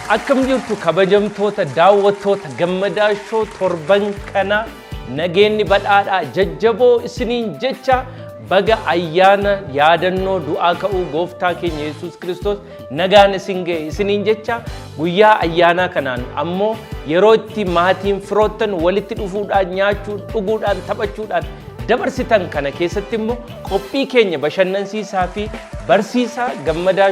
Akkam jirtu kabajamtoota daawwattoota gammadaa torban kana nageenyi badhaadhaa jajjaboo isiniin jecha baga ayyaana yaadannoo du'aa ka'uu gooftaa keenya Yesuus Kiristoos nagaan isin ga'e isiniin jecha guyyaa ayyaanaa kanaan ammoo yeroo itti maatiin firoottan walitti dhufuudhaan nyaachuun dhuguudhaan taphachuudhaan dabarsitan kana keessatti immoo qophii keenya bashannansiisaa fi barsiisaa gammadaa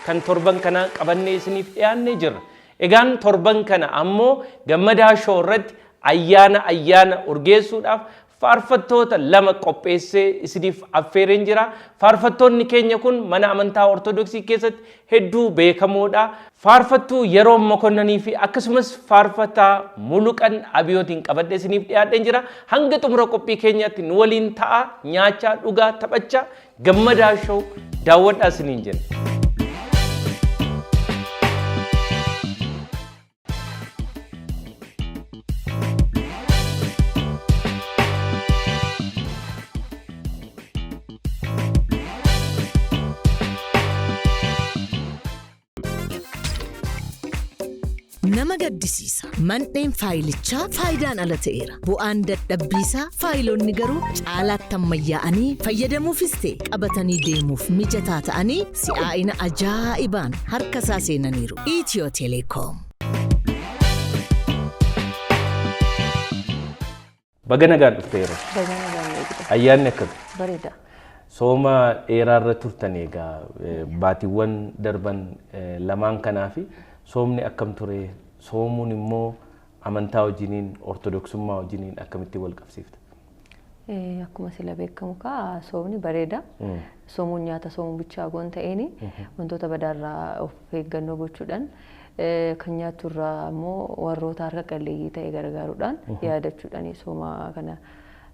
kan torban kana qabannee isiniif dhiyaannee jirra. Egaan torban kana ammoo gammadaa irratti ayyaana urgeessuudhaaf faarfattoota lama qopheessee isiniif affeereen jira. Faarfattoonni keenya kun mana amantaa Ortodoksii keessatti hedduu beekamoodha. Faarfattuu Yeroo Mokonnanii fi akkasumas faarfataa Muluqan Abiyootiin qabadhee isiniif dhiyaadheen jira. Hanga xumura qophii keenyaatti nu waliin ta'a, nyaachaa, dhugaa, taphachaa, gammadaa daawwadhaa isiniin jenna. Nama gaddisiisa. Mandheen faayilichaa faayidaan ala ta'eera. Bu'aan dadhabbiisaa faayiloonni garuu caalaatti ammayyaa'anii fayyadamuufis ta'e qabatanii deemuuf mijataa ta'anii si'aa'ina ajaa'ibaan harka isaa seenaniiru. Itiyoo Telekoom. Baga nagaan dhufteera. Baga nagaan eegda. Ayyaanni akkam? Bareeda. Sooma dheeraarra turtan egaa baatiiwwan darban lamaan kanaafi soomni akkam ture? Soomuun immoo amantaa wajjiniin ortodoksummaa wajjiniin akkamitti wal qabsiifta? Akkuma sila beekamu kaa soomni bareeda. Soomuun nyaata soomuu bichaa goon ta'eeni wantoota badaarraa of eeggannoo gochuudhaan kan nyaaturraa immoo warroota harka qalleeyyii ta'e gargaaruudhaan yaadachuudhaan sooma kana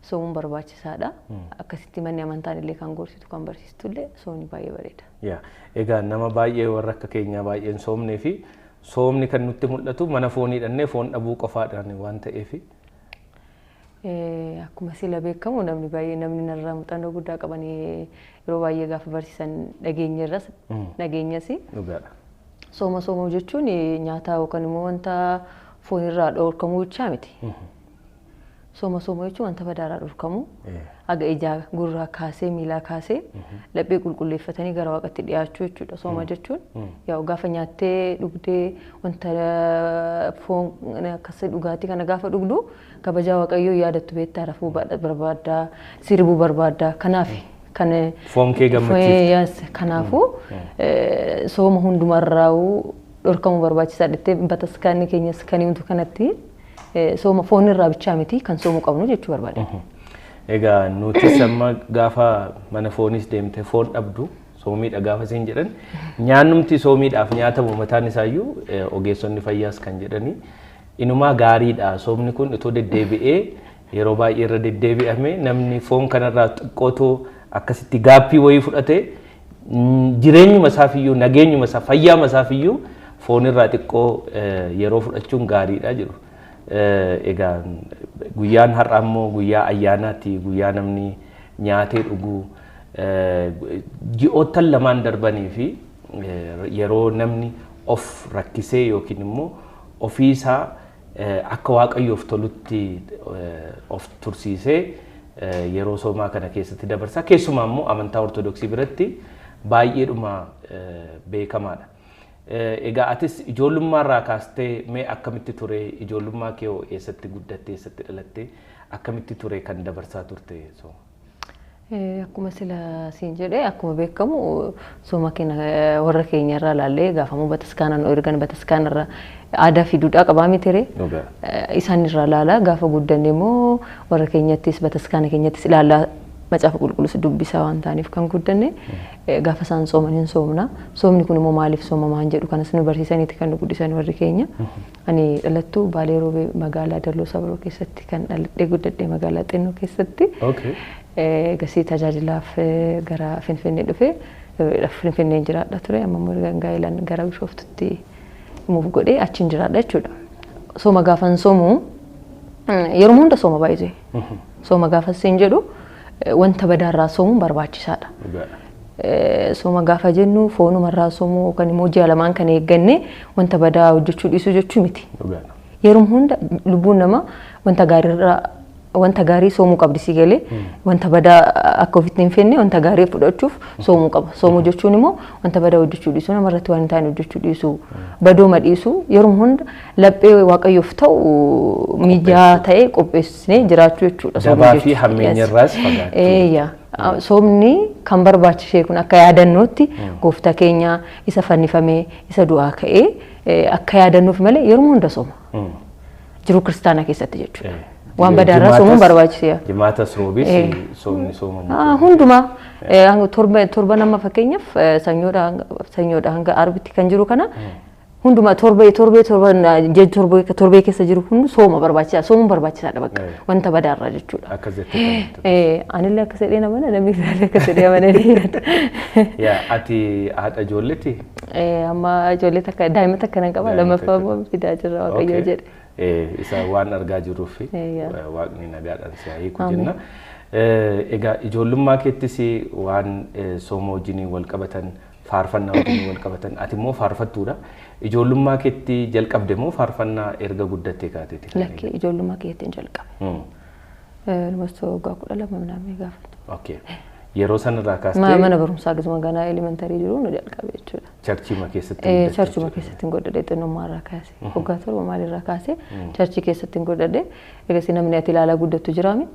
soomuun barbaachisaadha. Akkasitti manni amantaan illee kan gorsitu kan barsiistu illee soomni baay'ee bareeda. Egaa nama baay'ee warra akka keenyaa baay'een soomnee fi soomni kan nutti mul'atu mana foonii dhannee foon dhabuu qofaadhaan waan ta'eef. Akkuma sila beekamu namni baay'ee namni narraa muuxannoo guddaa qaban yeroo baay'ee gaafa barsiisan dhageenyarras dhageenyas. Dhugaadha. Soomuu jechuun nyaata yookaan immoo wanta foonirraa dhorkamuu bichaa miti. Soomuu jechuun wanta badaarraa dhorkamu aga ijaa gurraa kaasee miilaa kaasee laphee qulqulleeffatanii gara waaqatti dhiyaachuu jechuudha. Sooma jechuun yaa gaafa nyaattee dhugdee wanta foon akkasii dhugaatii kana gaafa dhugdu kabajaa waaqayyoo yaadattu beektaa rafuu barbaaddaa sirbuu barbaaddaa kanaaf kan foon kee gammachiifte. Kanaafuu sooma hundumarraa'uu dhorkamuu barbaachisaa jettee bataskaanni keenyas kan himtu kanatti sooma foonirraa bichaa miti kan soomuu qabnu jechuu barbaada. Egaa nuti samma gaafa mana foonis deemte foon dhabdu soomiidha gaafa isin jedhan nyaannumti soomiidhaaf nyaatamu mataan isaayyuu ogeessonni fayyaas kan jedhani inumaa gaariidha. Soomni kun itoo deddeebi'ee yeroo baay'ee irra deddeebi'ame namni foon kanarraa xiqqootoo akkasitti gaappii wayii fudhate jireenyuma isaafiyyuu nageenyuma isaa fayyaama isaafiyyuu foonirraa xiqqoo yeroo fudhachuun gaariidha jiru. Egaa guyyaan har'a ammoo guyyaa ayyaanaati, guyyaa namni nyaatee dhuguu ji'oottan lamaan darbanii fi yeroo namni of rakkisee yookiin immoo ofiisaa akka waaqayyoof tolutti of tursiisee yeroo soomaa kana keessatti dabarsa. Keessumaa immoo amantaa Ortodoksii biratti baay'eedhuma beekamaadha. Egaa atis ijoollummaarraa kaastee mee akkamitti ture ijoollummaa kee eessatti guddattee eessatti dhalattee akkamitti ture kan dabarsaa turte sooma? Akkuma sila siin jedhee akkuma beekamu sooma keenya warra keenyarraa ilaallee gaafamu bataskaanaan ergan bataskaanarraa aadaa fi duudhaa qabaa miti isaan irraa ilaalaa gaafa guddanne immoo warra keenyattis bataskaana keenyattis ilaalaa macaafa qulqulluus dubbisaa waan ta'aniif kan guddanne gaafa isaan soomaniin soomna. Soomni kun immoo maaliif soomamaa jedhu kanas nu barsiisaniiti kan nu guddisan warri keenya. Ani dhalattuu Baalee Roobee magaalaa Dalloo Sabroo keessatti kan dhaladhee guddadhee magaalaa Xinnoo keessatti. Gasii tajaajilaaf gara Finfinnee dhufee Finfinneen jiraadha ture amma immoo gaa'elaan gara Bishooftutti muuf godhee achiin jiraadha jechuudha. Sooma gaafan soomuu yeroo hunda sooma baay'ee. Sooma gaafa siin jedhu wanta badaarraa soomuun barbaachisaadha. sooma gaafa jennu foonumarraa soomuu kan immoo ji'a lamaan kan eegganne wanta badaa hojjechuu dhiisuu jechuu miti. Yeroo hunda lubbuun nama wanta gaarii soomuu qabdi si galee wanta badaa akka ofitti hin fenne wanta gaarii fudhachuuf soomuu qaba. Soomuu jechuun immoo wanta badaa hojjechuu dhiisuu namarratti waan hin taane hojjechuu dhiisuu badooma dhiisuu yeroo hunda laphee waaqayyoof ta'u miijaa ta'ee qopheessine jiraachuu jechuudha. Dabaa fi hammeenyarraas fagaachuu. Soomni kan barbaachise kun akka yaadannootti gooftaa keenya isa fannifamee isa du'aa ka'ee akka yaadannuuf malee yeroo hunda sooma. Jiruu kiristaanaa keessatti jechuudha. Waan badaarraa soomuun barbaachiseera. Jimaatas roobis soomni soomamu. Hundumaa torba nama fakkeenyaaf sanyoodha hanga arbitti kan jiru kana hundumaa torbee keessa jiru hundi sooma barbaachisaa soomuun barbaachisaadha bakka wanta badaarraa jechuudha. Akkas jettee anillee akka sedhee namana namni biraallee akka sedhee amananii yaa ati haadha ijoolleeti? Amma ijoollee takka daa'ima takka nan qaba lammaffaa immoo fidaa jirra waaqayyo jedhe. Isa waan argaa jiruuf waaqni nagaadhaan si haa hiiku jenna. Egaa ijoollummaa keettis waan sooma wajjin wal qabatan faarfannaa wajjin wal qabatan ati immoo faarfattuudha. Ijoollummaa keetti jalqabde moo faarfannaa erga guddattee kaateeti? Lakkee ijoollummaa keettiin jalqabe. Lumasoo waggaa 12 naannoo gaafatu. Okay. Yeroo sanarraa kaastee mana barumsaa gisuma ganaa elementarii jiru nu jalqabe jechuudha. Charchii keessatti charchii keessatti godhadhe xinnummaarraa kaase waggaa 7 maalirraa kaase charchii keessatti godhadhe egaa namni ati ilaalaa guddattu jiraami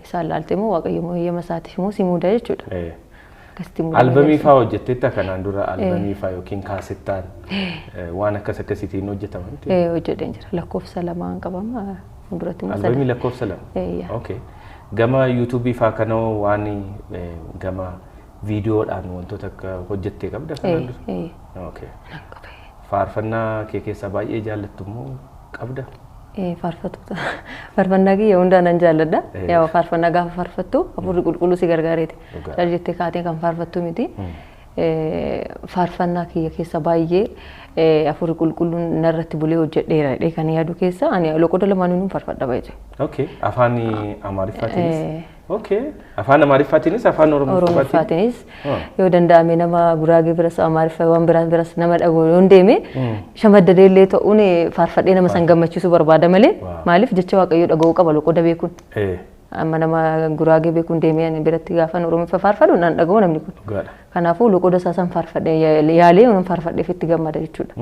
isaan laaltee moo waaqayyo moo heyyama isaatiif moo si muudaa jechuudha. Albamii faa hojjetteetta kanaan dura albamii faa yookiin kaasettaan waan akkasitiin hojjetaman? Hojjedheen jira lakkoofsa 2 qabama fuulduratti immoo albamii lakkoofsa 2? Okay. Gama YouTube faa kanoo waan gama viidiyoodhaan wantoota akka hojjettee qabda kanaan dura? Okay. Faarfannaa kee keessaa baay'ee jaallattu immoo qabda? Faarfannaa kiyya hundaan nan jaalladha. Yaa faarfannaa gaafa faarfattu hafuurri qulqulluu si gargaareeti. Jettee kaatee kan faarfattu miti. Faarfannaa kiyya keessa baay'ee hafuurri qulqulluun narratti bulee hojjedheera kan yaadu keessa ani loqoda lamaaniin faarfadha baay'ee. Okay. Afaan Amaariffaatiinis? Okay. Afaan Amaariffaatiinis afaan Oromooffaatiinis yoo danda'ame nama Guraagee biras Amaariffa waan biras nama dhagoo yoo deeme shamadda illee ta'uun faarfadhee nama san gammachiisuu barbaada malee maaliif jecha waaqayyoo dhaga'uu qaba loqoda beekuun. Amma nama Guraagee beekuun deemee biratti gaafa Oromiffa faarfadhu nan dhaga'u namni kun. Kanaafuu loqoda isaan faarfadhee yaalee waan faarfadheef itti gammada jechuudha.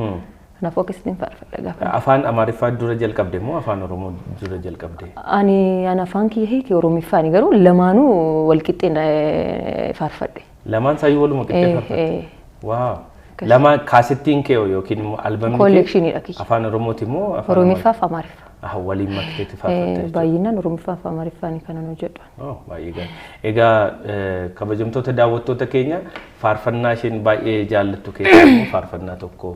Kanaafuu akkasitiin faarfadha gaafa. Afaan Amaariffaa dura jalqabde moo afaan Oromoo dura jalqabde? Ani afaan kiyya hiike Oromiffaani garuu lamaanuu wal qixxee faarfadhe. Lamaan saayii waluma qixxee faarfadhe? Waaw. Lama kaasettiin kee yookiin immoo albamni kee? Kollekshiiniidha kiyya. Afaan Oromooti moo afaan Oromiffa fi Amaariffa? Waliin makteetti faarfatte? Baay'inaan Oromiffa fi Amaariffaani kanan hojjedhu. Baay'ee gaarii. Egaa kabajamtoota daawwattoota keenya faarfannaa isheen baay'ee jaallattu keessaa immoo faarfannaa tokko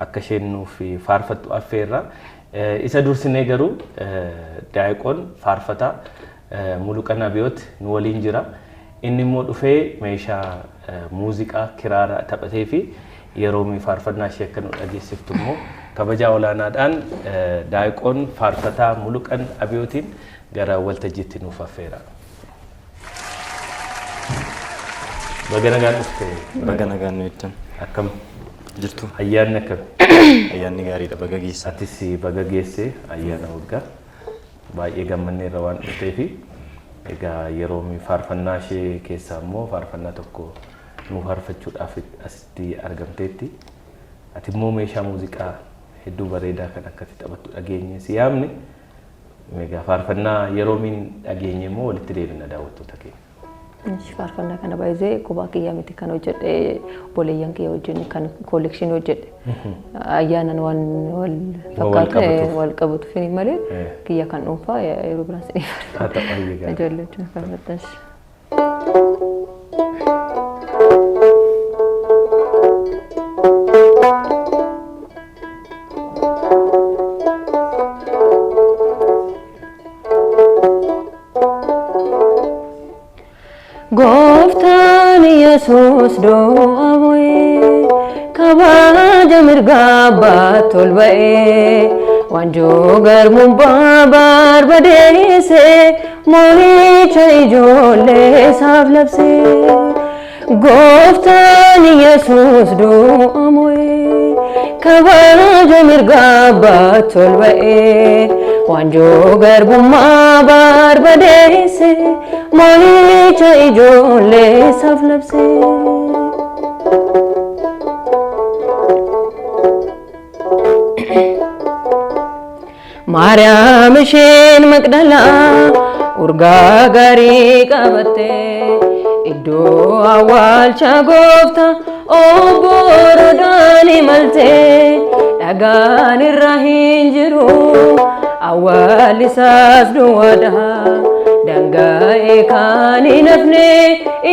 akka isheen nuuf faarfattu affeerra. Isa dursinee garuu daa'eqoon faarfataa Muluqan Abiyoot nu waliin jira. Inni immoo dhufee meeshaa muuziqaa kiraara taphatee fi yeroo faarfannaa ishee akka nu dhageessiftu immoo kabajaa olaanaadhaan daa'eqoon faarfataa Muluqan Abiyootiin gara waltajjiitti nuuf affeera. Baga nagaan dhufte. Baga nagaan nuyi akkam jirtu? Ayyaanni akkam? Ayyaanni gaariidha baga geesse. Atis baga geesse ayyaana waggaa baay'ee gammanneerra waan dhufteefi egaa yeroo faarfannaa ishee keessaa immoo faarfannaa tokko nu faarfachuudhaaf asitti argamteetti ati immoo meeshaa muuziqaa hedduu bareedaa kan akkatti taphattu dhageenye si yaamne egaa faarfannaa yeroo dhageenye immoo walitti deebina daawwattoota keenya. Faarfannaa kana baay'ee kophaa kiyyaa miti kan hojjedhe boleeyyan kiyya wajjin kan kollekshinii hojjedhe ayyaanan waan wal fakkaate wal qabatu fini malee kiyya kan dhuunfaa yeroo biraas ni faarfata. Ijoollee wajjin faarfatas. Gooftaan Yesuus doo'amee kabaja mirgaa baatol ba'ee wanjoo garmuun barbadeessee moonicha ijoollee isaaf labsee Gooftaan Yesuus du'a mo'ee kabaja mirgaa baatu ol ba'ee waanjoo garbummaa barbadeesse mo'icha ijoollee isaaf labsee. Maariyaam isheen Magdalaa urgaa gaarii qabattee iddoo awwaalcha gooftaa obboroodhaan imaltee dhagaan irra hin jiru awwaalli isaas duwwaadha dangaa'ee kan hin hafne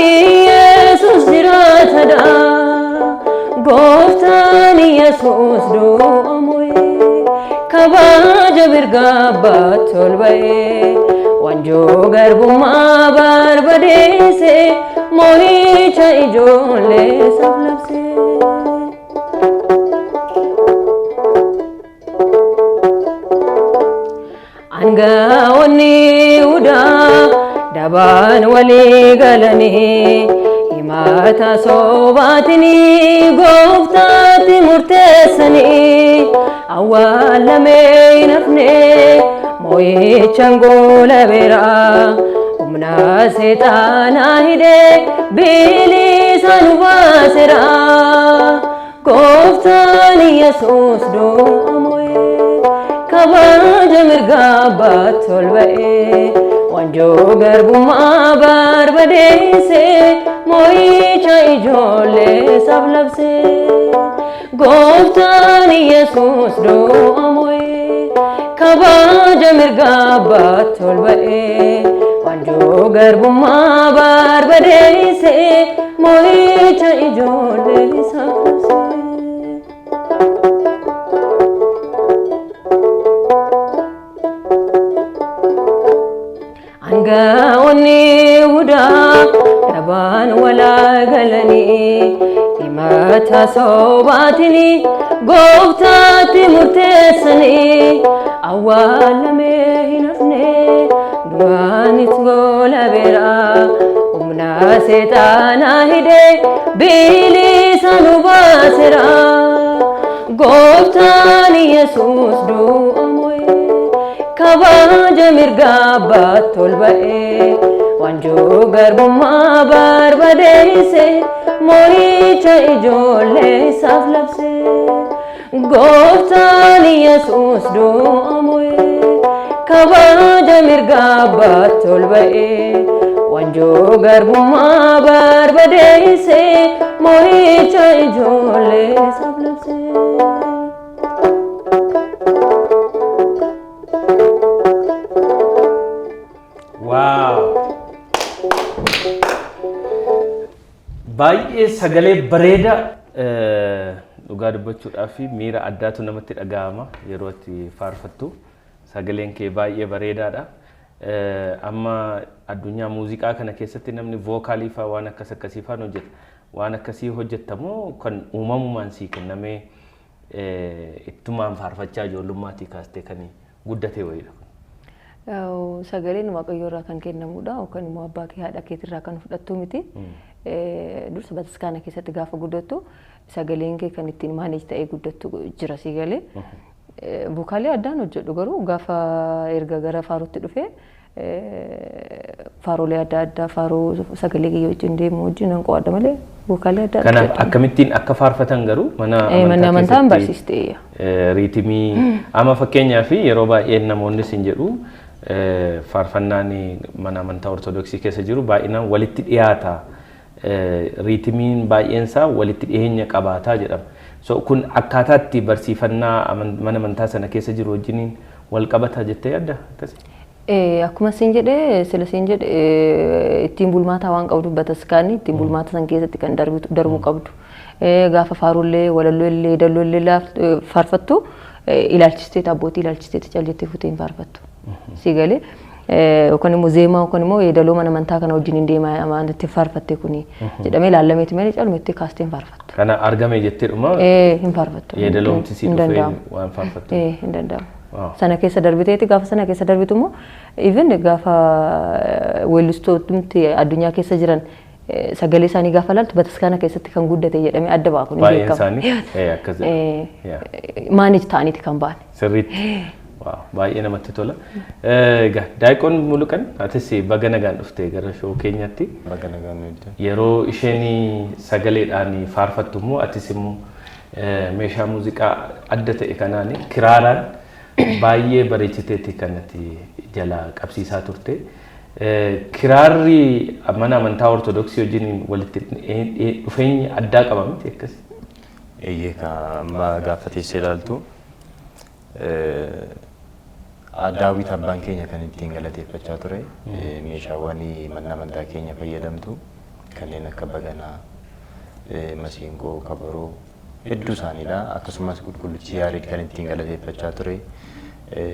Yesuus jiraatadha gooftaan Yesuus du'a mo'ee kabaja mirgaa baatu ol ba'ee waanjoo garbummaa barbadeesse mo'icha ijoollee isaaf labsee. Aangaa'onni Yihuudaa dabaan walii galanii himata sobaatiin gooftaatti murteessanii awwaalamee hin hafne mo'ichaan goolabeera humna seexaanaa hidhee bilisa nu baaseera gooftaan Yesuus du'a mo'ee kabaja mirgaa baatu ol ba'ee waanjoo garbummaa barbadeesse mo'icha ijoollee isaaf labsee gooftaan Yesuus du'a mo'ee kabaja mirgaa baatu ol ba'ee waanjoo garbummaa barbadeesse mo'icha ijoollee isaaf labsee. Aangaa'onni Yihuudaa dabaan walii galanii himata sobaatiin gooftaatti murteessanii awwaalamee hin hafne duraanis goolabeera humna seexaanaa hidhee bilisa nu baaseera gooftaan Yesuus du'a mo'ee kabaja mirgaa baatu ol ba'ee waanjoo garbummaa barbadeesse mo'icha ijoollee isaaf labsee gooftaan Yesuus du'a mo'ee kabaja mirgaa baatu ol ba'ee waanjoo garbummaa barbadeesse mo'icha ijoollee isaaf labsee. Baay'ee sagalee bareeda dhugaa dubbachuudhaaf miira addaatu namatti dhaga'ama yeroo itti faarfattu sagaleen kee baay'ee bareedaadha. Amma addunyaa muuziqaa kana keessatti namni vookaalii fa'aa waan akkasii fa'aa hojjeta. Waan akkasii hojjetamoo kan uumamumaan sii kennamee ittumaan faarfachaa ijoollummaatti kaastee kan guddatee wayidha. Sagaleen Waaqayyoo irraa kan kennamudha yookaan immoo abbaa kee haadha keetirraa kan fudhattu miti. Dursa bataskaana keessatti gaafa guddattu sagaleen kee kan ittiin maaneej ta'ee guddattu jira si galee. Vookaalii addaan hojjedhu garuu gaafa erga gara faaruutti dhufee faarolee adda addaa faaruu sagalee kiyya wajjin deemu wajjin nan qo'adha malee vookaalii adda addaa. Kana akkamittiin akka faarfatan garuu mana amantaan barsiistee. Riitimii amma fakkeenyaaf yeroo baay'ee namoonni sin jedhu faarfannaan mana amantaa ortodoksii keessa jiru baay'inaan walitti dhiyaata. Riitimiin baay'eensaa walitti dhiyeenya qabaataa jedhama. So kun akkaataatti barsiifannaa mana amantaa sana keessa jiru wajjiniin wal qabataa jettee yaadda akkasii? Akkuma siin jedhee sila siin jedhe ittiin bulmaataa waan qabdu bataskaanni ittiin bulmaata san keessatti kan darbuu qabdu. Gaafa faarullee walallollee dallollee faarfattu ilaalchistee abbootii ilaalchistee caljettee fuuteen faarfattu. Si galee yookaan immoo zeemaa yookaan immoo yeedaloo mana amantaa kana wajjin hin deemaa amantii faarfattee kuni jedhamee ilaalameeti malee caalmeetti kaasteen faarfattu. Kana argame jettee dhuma? Hin faarfattu. Yeedaloomti si dhufee waan faarfattu? Hin danda'amu. Sana keessa darbiteeti gaafa sana keessa darbitu immoo even gaafa weellistootni addunyaa keessa jiran sagalee isaanii gaafa laaltu bataskaana keessatti kan guddate jedhamee adda baafamu ni baay'een beekama. isaanii akkasii Maanis ta'aniiti kan ba'an. sirriitti baay'ee namatti tola. Daayqoon Muluqan atis baga nagaan dhuftee gara shoo keenyatti Baga nagaan nu eeddan. yeroo isheen sagaleedhaan faarfattu immoo atis immoo meeshaa muuziqaa adda ta'e kanaan kiraaraan baay'ee bareechiteetti kanatti jala qabsiisaa turte. Kiraarri mana amantaa ortodoksii wajjin walitti dhufeenya addaa qaba miti akkas. Eeyyee amma gaafa teessee ilaaltu Daawit abbaan keenya kan ittiin galateeffachaa ture meeshaawwan mana amantaa keenya fayyadamtu kanneen akka baganaa, masiinqoo, kabaroo hedduu isaaniidha. Akkasumas qulqullichi Yaareed kan ittiin galateeffachaa ture.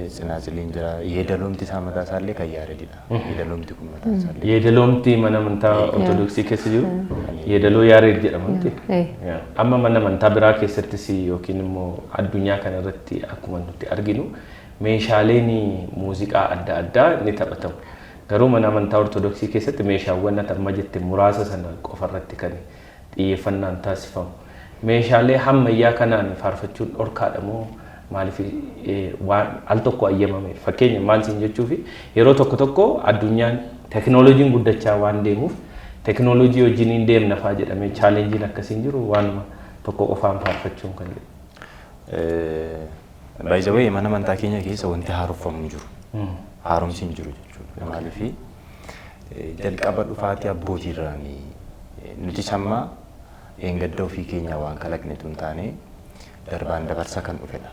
Sinaasiliin jira. Yeedaloomti isaa mataa isaallee kan Yaareedidha. Yeedaloomti kun mataa isaallee. Yeedaloomti mana amantaa ortodoksii keessa jiru yeedaloo Yaareed jedhamutti. Amma mana amantaa biraa keessattis yookiin immoo addunyaa kana irratti akkuma nuti arginu meeshaaleen muuziqaa adda addaa ni taphatamu. Garuu mana amantaa ortodoksii keessatti meeshaawwan amma jette muraasa sana qofarratti kan xiyyeeffannaan taasifamu. Meeshaalee hammayyaa kanaan faarfachuun dhorkaadha moo maaliif waan al tokko ayyamame fakkeenya maal siin jechuufi yeroo tokko addunyaan teknooloojiin guddachaa waan deemuuf teknooloojii wajjin deemna faa jedhamee chaalenjiin akkasiin jiru waanuma tokko qofaan faarfachuun kan jedhu. By the way, mana amantaa keenya keessa wanti haaromfamu hin jiru. Haaromsi hin jiru jechuudha. Maaliif jalqaba dhufaatii abbootii irraanii nuti sammaa eengadda ofii keenya waan kalaqne tun taane darbaan dabarsa kan dhufedha.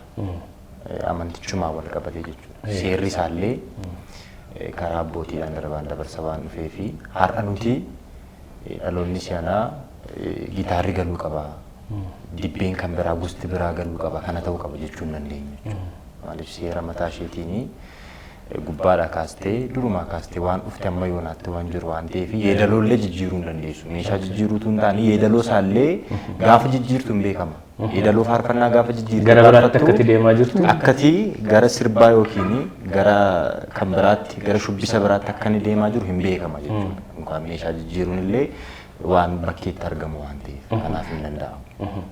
Amantichumaa wal qabatee jechuudha. Seerri isaallee karaa abbootiidhaan darbaan dabarsa waan dhufee fi har'a nuti dhaloonni si'anaa gitaarri galuu qaba. Dibbeen kan biraa gosti biraa galuu qaba. Kana ta'uu qaba jechuun dandeenya jechuudha. Maaliif seera mataa isheetiin gubbaadhaa kaastee durumaa kaastee waan dhufte amma yoonaatti waan jiru waan ta'eef yeedaloollee jijjiiruu hin dandeessu. Meeshaa jijjiiruutu hin taane yeedaloo isaallee gaafa jijjiirtu hin beekama. Yeedaloo faarfannaa gaafa jijjiirtu gara biraatti akkati deemaa jirtu akkati gara sirbaa yookiin gara kan biraatti gara shubbisa biraatti akka inni deemaa jiru hin beekama jechuudha. Mukaan meeshaa jijjiiruun illee waan bakkeetti argamu waan ta'eef kanaaf hin danda'amu.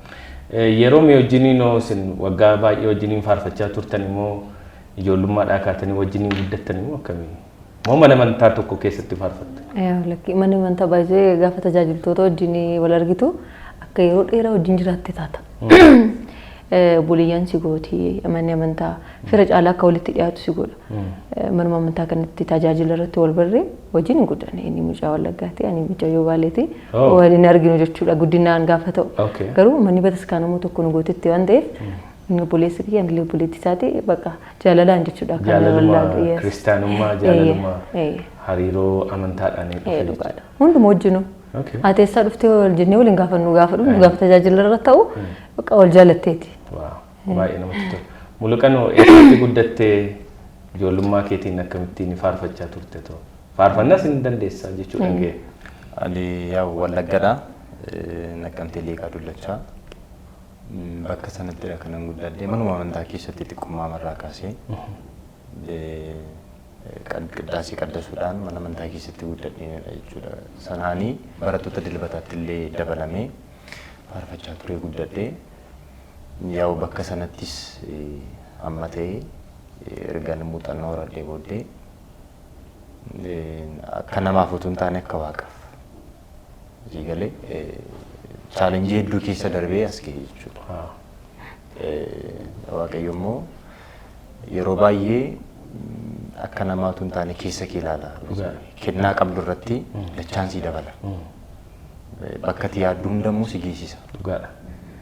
Yeroo mee wajjiniin isin waggaa baay'ee wajjiniin faarfachaa turtan immoo ijoollummaadhaa kaatanii wajjiniin guddattan immoo akkamii? Moo mana amantaa tokko keessatti faarfatte? Mana amantaa baay'ee gaafa tajaajiltoota wajjin wal argitu akka yeroo dheeraa wajjin jiraatte taata. Buliyyaan si gooti manni amantaa fira caalaa akka walitti dhiyaatu si godha. Mana amantaa kanatti tajaajila irratti wal barree wajjin hin guddanne. Inni mucaa Wallaggaati, ani mucaa Yoobaaleeti. Waliin arginu jechuudha guddinaan gaafa ta'u. Garuu manni bataskaanamuu tokko nu gootetti waan ta'eef obboleessi kiyya illee obboleettii isaati bakka jaalalaan jechuudha. Jaalalummaa kiristaanummaa jaalalummaa hariiroo amantaadhaan dhufe. Hunduma wajjinu. Ati eessaa dhuftee wal jennee waliin gaafa dhufnu gaafa tajaajila irra ta'u bakka wal jaalatteeti. Baay'ee namatti tola. Muluqan eessatti guddattee ijoollummaa keetiin akkamittiin faarfachaa turte too? Faarfannaas hin dandeessaa jechuudha ga'e. Ani yaa Wallaggadha. Naqqamtee Leeqaa Dullachaa. Bakka sanattidha kanan guddadhee manuma amantaa keessatti xiqqummaa marraa kaasee qiddaasii qaddasuudhaan mana amantaa keessatti guddadheenidha jechuudha. Sanaanii barattoota dilbataatti illee dabalamee faarfachaa ture guddadhee. Yaa'u bakka sanattis amma ta'ee erga muuxannoo horadhee booddee akka namaaf utuu hin taane akka waaqaaf galee chaalenjii hedduu keessa darbee as ga'e jechuudha. Waaqayyo immoo yeroo baay'ee akka namaa utuu hin taane keessa kee ilaala. Kennaa qabdu irratti dachaan sii dabala. Bakka ati yaaddu hundamuu si geessisa.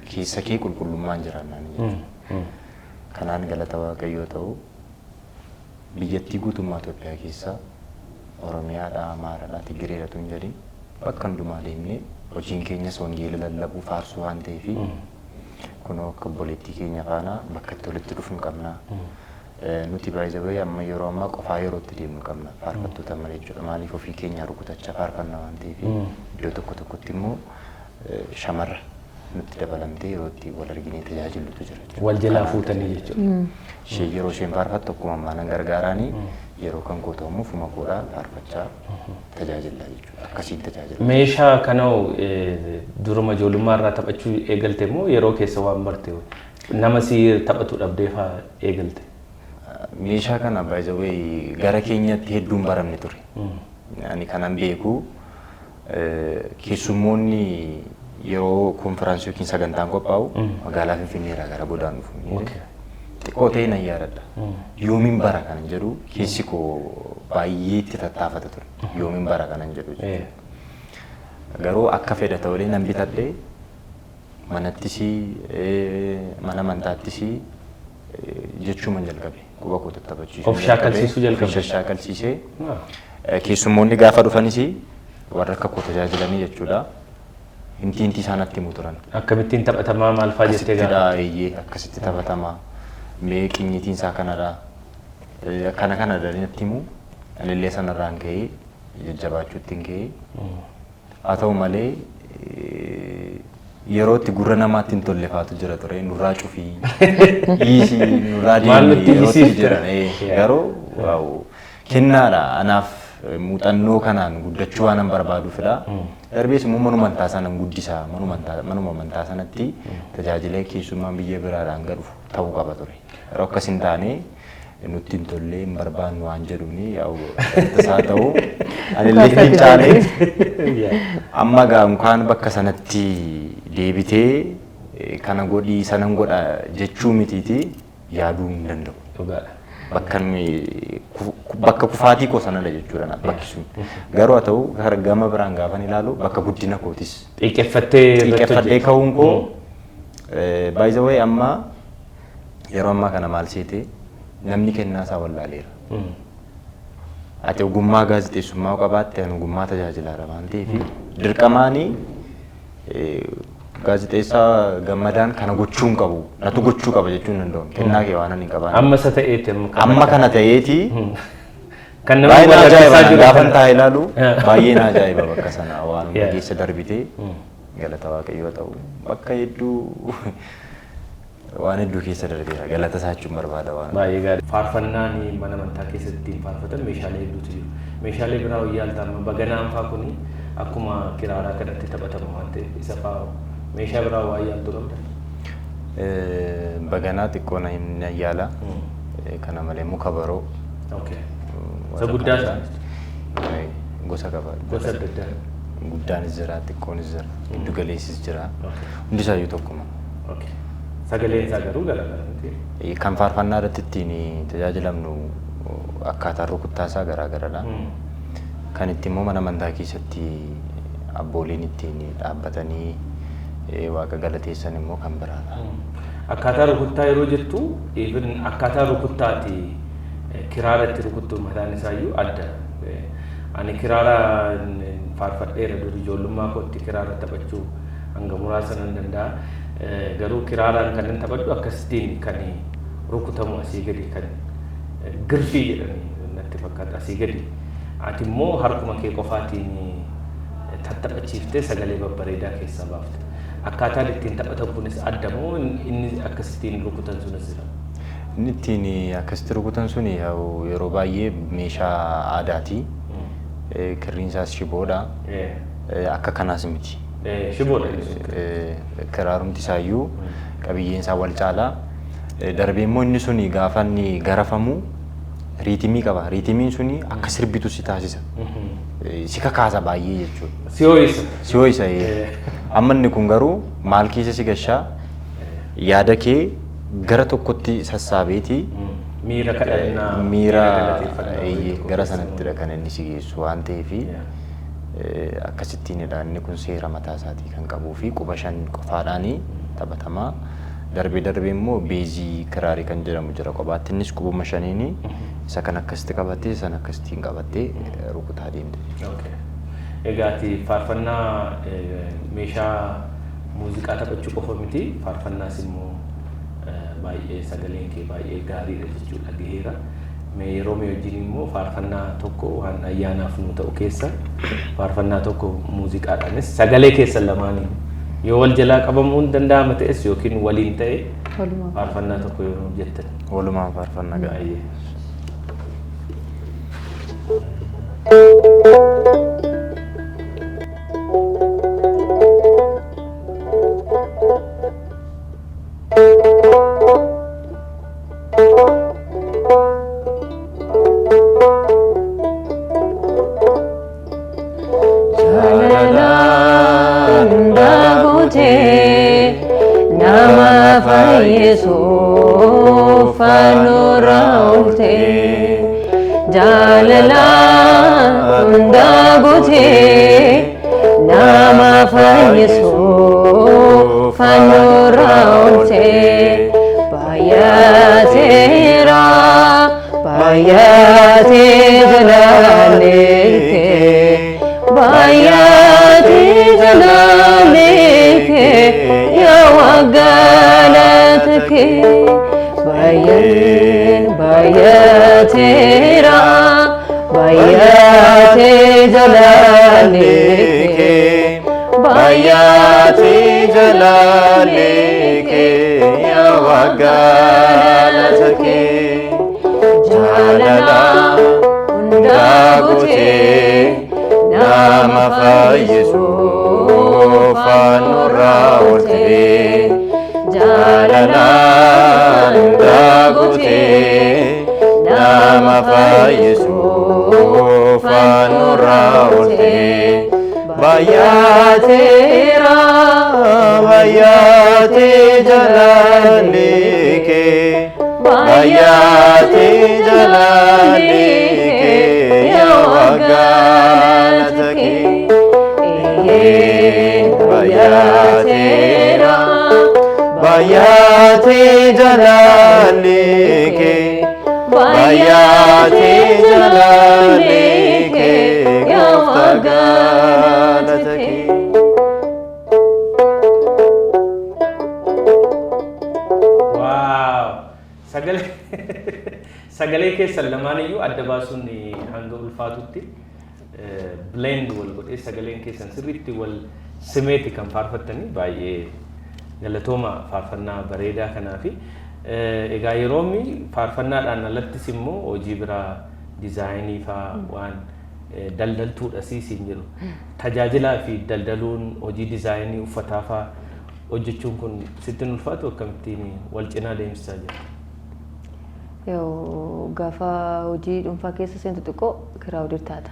Keessa kee qulqullummaan jiraannaan jechuudha. Kanaan galata Waaqayyoo ta'u biyyattii guutummaa Itoophiyaa keessaa Oromiyaadhaa, Amaaraadhaa, Tigireedhaa hin jedhin bakka hundumaa deemnee hojiin keenyas wangeela lallabuu faarsuu waan ta'eef kunoo akka obboleettii keenya faana bakka itti walitti dhufuu qabna. Nuti baay'ee amma yeroo ammaa qofaa yerootti deemnu qabna faarfattoota malee jechuudha. Maaliif ofii keenya rukutachaa faarfanna waan ta'eef iddoo tokko tokkotti immoo shamarra nutti dabalamtee yeroo itti wal arginee tajaajilutu jira. Wal jalaa fuutanii jechuudha. Ishee yeroo isheen faarfattu akkuma ammaa nan gargaaraanii yeroo kan koo ta'ummoo fuma koodhaa faarfachaa tajaajila jechuudha. Akkasiin tajaajila. Meeshaa kanoo duruma ijoollummaa irraa taphachuu eegalte moo yeroo keessa waan barte nama si taphatu dhabdee faa eegalte? Meeshaa kana by the way gara keenyatti hedduun baramne ture. Ani kanan beeku keessummoonni yeroo konfiraansii yookiin sagantaan qophaa'u magaalaa Finfinnee irraa gara godaan dhufu. Xiqqoo ta'e nan yaadadha. Yoomiin bara kanan jedhu keessi koo baay'ee itti tattaafata ture. Yoomiin bara kanan jedhu. Garuu akka fedha ta'ulee nan bitadhee manattis mana amantaattis jechuun jalqabe. Quba koo tattafachiisuu. Of shaakalsiisuu jalqabe. Of shaakalsiisee keessummoonni gaafa dhufanis warra akka koo tajaajilanii jechuudha. Inti isaanatti himu turan. Akkamittiin taphatamaa maal fa'aa jettee gaafa? Akkasitti taphatamaa. Mee qinyitiin isaa kanadha. Kana natti himu. Anillee sanarraan ka'ee jajjabaachuutti hin ka'ee. Haa ta'u malee yeroo itti gurra namaatti hin tolle faatu jira ture. Nurraa cufii. Dhiisii nurraa deemee yeroo itti jiran. Garuu kennaadha anaaf muuxannoo kanaan guddachuu waan barbaaduufidha. Darbees immoo manuma amantaa sanaan guddisaa manuma amantaa sanatti tajaajila keessummaan biyya biraadhaan dhufu ta'uu qaba ture. Yeroo akkas hin taane nutti hin tolle hin barbaannu waan jedhuuni isaa ta'u anillee hin caale amma gaankaan bakka sanatti deebitee kana godhii sanan godha jechuu mitiiti yaaduu hin danda'u. Bakka kufaatii koo sanadha jechuudha bakki sun. Garuu haa ta'u gama biraan gaafa ilaalu bakka guddina kootis. Xiqqeeffattee ka'uun koo by the way amma yeroo ammaa kana maal seete namni kennaa isaa wallaaleera. Ati ogummaa gaazexeessummaa qabaatte ani ogummaa tajaajilaadha waan ta'eef dirqamaanii gaazexeessaa gammadaan kana gochuun qabu natu gochuu qaba jechuun danda'u. Kennaa kee waan ani qabaan. Amma isa ta'eeti amma kana ta'eeti. Kan nama ajaa'iba gaafa taa'e ilaalu baay'ee na ajaa'iba bakka sana waan keessa darbitee galata waaqayyoo ta'u bakka hedduu waan hedduu keessa darbeera galata saachuun barbaada waan. Baay'ee gaarii. Faarfannaan mana amantaa keessatti faarfatan meeshaalee hedduutu jiru. Meeshaalee biraa hoyyaaltaan baganaan fa'aa kuni akkuma kiraaraa kanatti taphatamu waan ta'eef isa fa'aa meeshaa biraa waa yaaltu qabda? Baganaa xiqqoo na hin yaala. Kana malee muka baroo. Isa guddaa isaa? Gosa qaba. Gosa adda addaa? Guddaanis jira, xiqqoonis jira, giddu galeessis jira. Hundi isaayyuu tokkuma. Sagaleen isaa garuu garaagara miti? Kan faarfannaa irratti ittiin tajaajilamnu akkaataa rukuttaa isaa garaagaradha. Kan itti immoo mana amantaa keessatti abbooliin ittiin dhaabbatanii waaqa galateessan immoo kan biraadha. Akkaataa rukuttaa yeroo jettu akkaataa rukuttaati kiraara itti rukuttu mataan isaayyuu adda. Ani kiraara faarfadheera dur ijoollummaa kootti kiraara taphachuu hanga muraasa nan danda'a. Garuu kiraaraan kan taphadhu akkasitiin kan rukutamu asii gadi kan girfii jedhanii natti fakkaata asii gadi. Ati immoo harkuma kee qofaatiin tattaphachiiftee sagalee babbareedaa keessaa baafte. Akkaataan ittiin taphatan kunis adda moo inni akkasitiin rukutan sunis jira? Inni ittiin akkasitti rukutan sun yeroo baay'ee meeshaa aadaati. Kirriin isaas shiboodha. Akka kanaas miti. Shiboodha. Kiraarumti isaayyuu qabiyyeen isaa wal caalaa. Darbee immoo inni suni gaafa inni garafamu riitimii qaba. Riitimiin suni akka sirbitu si taasisa. Si kakaasa baay'ee jechuudha. Si ho'isa. Amma inni kun garuu maal keessa si gashaa yaada kee gara tokkotti sassaabeeti. Miira kadhannaa. Miira gara sanattidha kan inni si geessu waan ta'eef akkasittiinidha. Inni kun seera mataa isaatii kan qabuu fi quba shan qofaadhaanii taphatamaa. Darbee immoo beezii kiraarii kan jedhamu jira kophaatti. Innis qubuma shaniini isa kan akkasitti qabattee sana akkasittiin qabattee rukutaa deemte. Egaati faarfannaa meeshaa muuziqaa taphachuu qofa miti. Faarfannaas immoo baay'ee sagaleen kee baay'ee gaariidha jechuudha gaheera. Yeroo mee wajjin immoo faarfannaa tokko waan ayyaanaaf nu ta'u keessa faarfannaa tokko muuziqaadhaanis sagalee keessan lamaanii Yoo wal jalaa qabamuu hin danda'ama ta'es yookiin waliin ta'e Walumaa. faarfannaa tokko yoo jettan. Walumaan faarfannaa Baay'ee. Sagalee keessan lamaan iyyuu adda baasuun hanga ulfaatutti blend wal godhee sagaleen keessan sirriitti wal simeeti kan faarfattanii baay'ee galatooma faarfannaa bareedaa kanaafi egaa yeroomi faarfannaadhaan alattis immoo hojii biraa diizaayinii faa waan daldaltuudha siisiin jiru tajaajilaa fi daldaluun hojii diizaayinii uffataa faa hojjechuun kun sitti ulfaatu akkamittiin wal cinaa deemsisaa jirtu? Yoo gaafa hojii dhuunfaa keessa seentu xiqqoo kiraa hojii taata.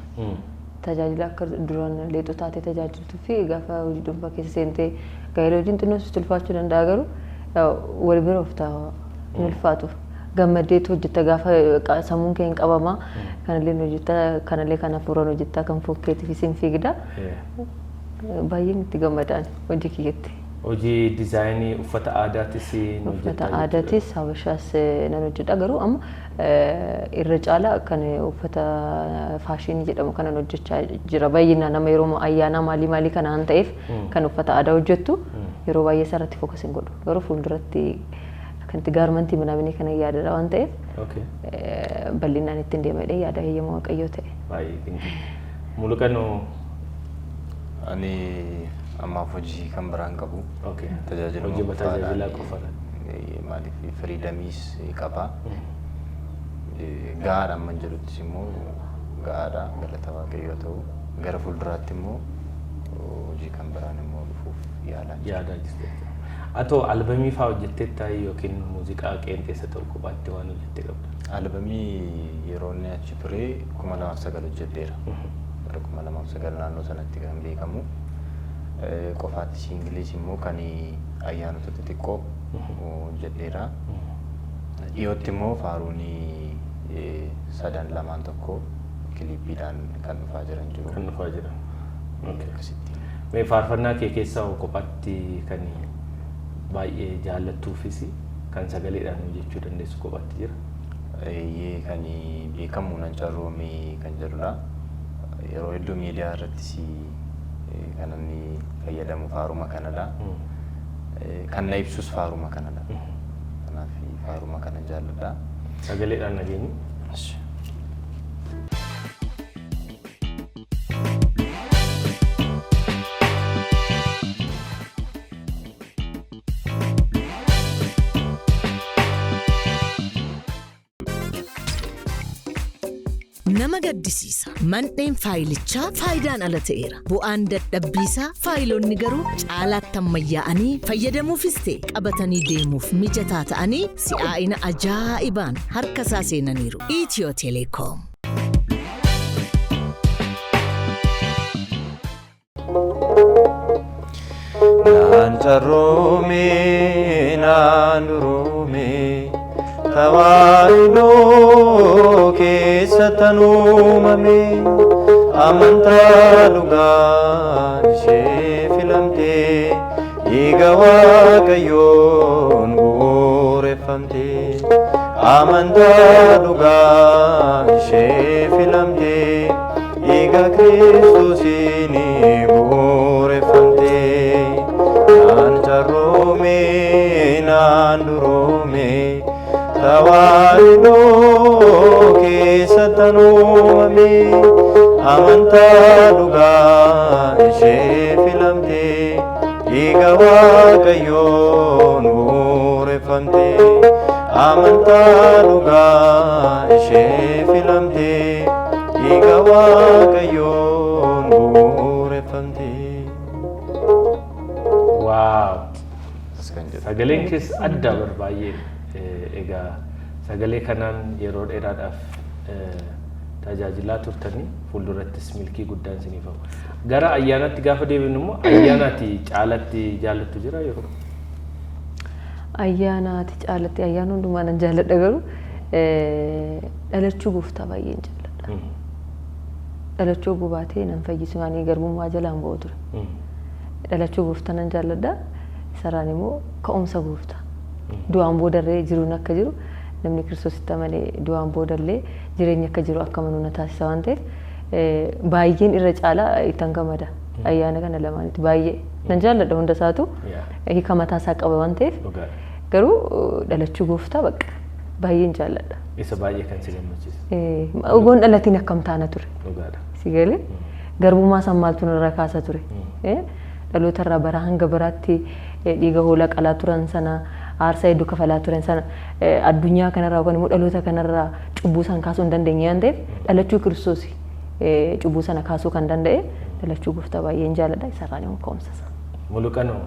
Tajaajila akka duraan leexoo taatee tajaajiltuu fi gaafa hojii dhuunfaa keessa seentee gaa'ela hojiin xinnoo sitti ulfaachuu danda'a garuu wal bira of ta'a hin ulfaatu. Gammadeetu hojjetta gaafa sammuun kee hin qabama kanallee hojjetta kanallee kan hafuuraan hojjetta kan fokkeetii fi siin fiigda baay'een itti gammadaan hojii kiyyatti. Hojii diizaayinii uffata aadaatis uffata aadaatis habashaas nan hojjedha garuu amma irra caalaa kan uffata faashinii jedhamu kanan hojjechaa jira baay'inaan nama yeroo ayyaana maalii kanaan ta'eef kan uffata aadaa hojjettu yeroo baay'ee sarratti fookas hin godhu garuu fuulduratti kanti gaarmentii minamini kana yaadadha waan ta'eef bal'inaan ittiin deemedhe yaada heeyyama waaqayyoo ta'e. Baay'ee Muluqanoo ani ammaaf hojii kan biraan qabu tajaajila hojii tajaajilaa qofaadha. Maaliif firiidamiis qaba. Gaadha amma jedhuttis immoo gaadha galata waaqayyoo ta'u gara fuulduraatti immoo hojii kan biraan immoo dhufuuf yaadaa jirti. Atoo albamii faa hojjettee taa'ee yookiin muuziqaa qeenxeessa ta'u kophaatti waan hojjettee qabda? Albamii yeroo inni achi ture 2009 hojjetteera. Bara 2009 naannoo sanatti kan beekamu. Qofaatti siingiliis immoo kan ayyaanota xixiqqoo hojjedheera. Dhiyootti immoo faaruunii sadan lamaan tokko kiliippiidhaan kan dhufaa jiran jiru. Kan dhufaa jiran. Akkasitti. Mee faarfannaa kee keessaa kophaatti kan baay'ee jaallattuufis kan sagaleedhaan hojjechuu dandeessu kophaatti jira? Kan beekamu nan carroomee kan jedhudha. Yeroo hedduu miidiyaa irrattis kan inni fayyadamu faaruma kanadha. Kan na ibsus faaruma kanadha. Kanaaf faaruma kana jaalladha. Sagaleedhaan nageenyi. nama gaddisiisa. Mandheen faayilichaa faayidaan ala ta'eera. Bu'aan dadhabbiisaa faayilonni garuu caalaatti ammayyaa'anii fayyadamuufis ta'e qabatanii deemuuf mijataa ta'anii si'aa'ina ajaa'ibaan harka isaa seenaniiru. Itiyoo Teleekoom. Naan carroome naan duroome tawaahidoo keessa tanuumame amantaa dhugaan ishee filamtee dhiiga waaqayyoon bu'uureffamtee amantaa dhugaan ishee filamtee dhiiga Kiristoosiin bu'uureffamtee naan carroome naan duroome tawaahidoo keessa tanuumame amantaa dhugaan ishee filamtee dhiiga waaqayyoon bu'uureffamtee amantaa dhugaan ishee filamtee dhiiga waaqayyoon bu'uureffamtee. Waaw! Sagaleen keessa adda barbaay'ee egaa sagalee kanaan yeroo dheeraadhaaf tajaajilaa turtanii fuuldurattis milkii guddaan isiniif hafu. Gara ayyaanaatti gaafa deebinu immoo ayyaanaatti caalatti jaallattu jira yeroo? Ayyaanaatti caalatti ayyaana hundumaa nan jaalladha garuu dhalachuu gooftaa baay'een jaalladha. Dhalachuu gubaatee nan fayyisu ani garbummaa jalaan ba'u ture. Dhalachuu gooftaa nan jaalladha. Saraan immoo ka'umsa gooftaa. Du'aan boodarree jiruun akka jiru namni Kiristoositti amanee du'aan boodallee jireenya akka jiru akka amanu na taasisa waan ta'eef baay'een irra caalaa ittan gammada. Ayyaana kana lamaanitti baay'ee nan jaalladha hunda isaatu hiika mataa isaa qaba waan ta'eef garuu dhalachuu gooftaa bakka baay'een jaalladha. Isa baay'ee kan si gammachiisu. Ogoon dhalatiin akkam taana ture. Si galee garbummaa san maaltu narra kaasa ture. Dhaloota irraa bara hanga biraatti dhiiga hoolaa qalaa turan sana aarsaa hedduu kafalaa turan sana addunyaa kanarraa yookaan immoo dhaloota kanarraa cubbuu san kaasuu hin dandeenye waan ta'eef dhalachuu Kiristoos cubbuu sana kaasuu kan danda'e dhalachuu gooftaa baay'een jaalladha isarraan immoo ka'umsa isaa. Muluqanoo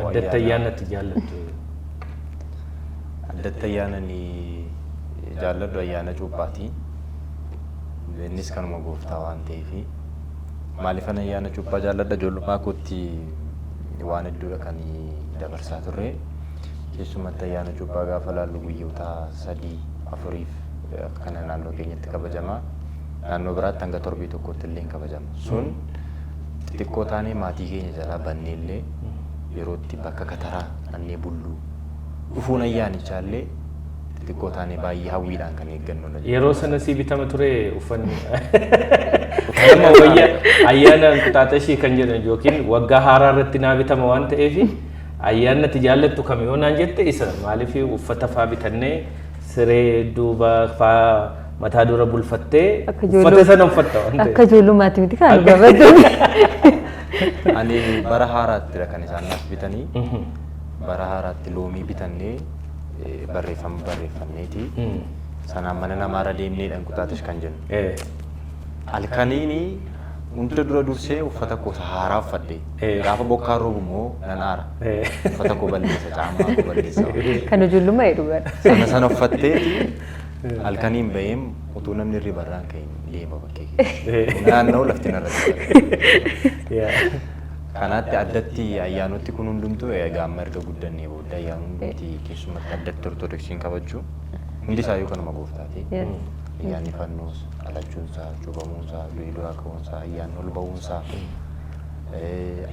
addatti ayyaanatti jaallattu. Addatti ayyaanani jaalladhu ayyaana cuuphaati. Innis kanuma gooftaa waan ta'eefi maaliifan ayyaana cuuphaa jaalladha ijoollummaa kootti waan hedduudha kan dabarsaa turre keessumatti ayyaana cuuphaa gaafa laallu guyyoota 3-4 kana naannoo keenyatti kabajama naannoo biraatti hanga torbee tokkotti illee kabajama sun xixiqqoo taanee maatii keenya jalaa bannee illee yerootti bakka kataraa annee bulluu dhufuun ayyaanichaa xixiqqoo taanee baay'ee hawwiidhaan kan eeggannudha. Yeroo sana si bitama ture uffanni nama wayya ayyaana Enqixaaxashii kan jedhan yookiin waggaa haaraa irratti naa bitama waan ta'eef ayyaanatti jaallattu kam yoo naan jette isa maaliif uffata faa bitannee siree duuba faa mataa dura bulfattee uffata sana uffatta waan ta'eef. Akka ijoollummaatti miti kan gabbaddu. Ani bara haaraatti kan isaan naaf bitanii bara haaraatti loomii bitannee barreeffama barreeffanneeti sanaan mana namaarra deemneedhaan Enqixaaxash kan jennu. Halkaniini hunda dura dursee uffata koo haaraa uffadhe gaafa bokkaan roobu immoo nan aara uffata koo balleessa caammaa koo balleessa. Kan ijoollummaa jedhu sana uffatteeti halkaniin ba'eem utuu namni irri barraan ka'in deema bakkee naanna'u lafti narra jira. Kanaatti addatti ayyaanoti kun hundumtuu egaa amma erga guddannee booda ayyaanonni keessumatti addatti ortodoksiin kabajuu hundi isaayyuu kanuma gooftaati. Ayyaanni fannoos, dhalachuunsaa, cuubamuunsaa, du'aa ka'uunsaa, ayyaanni ol ba'uunsaa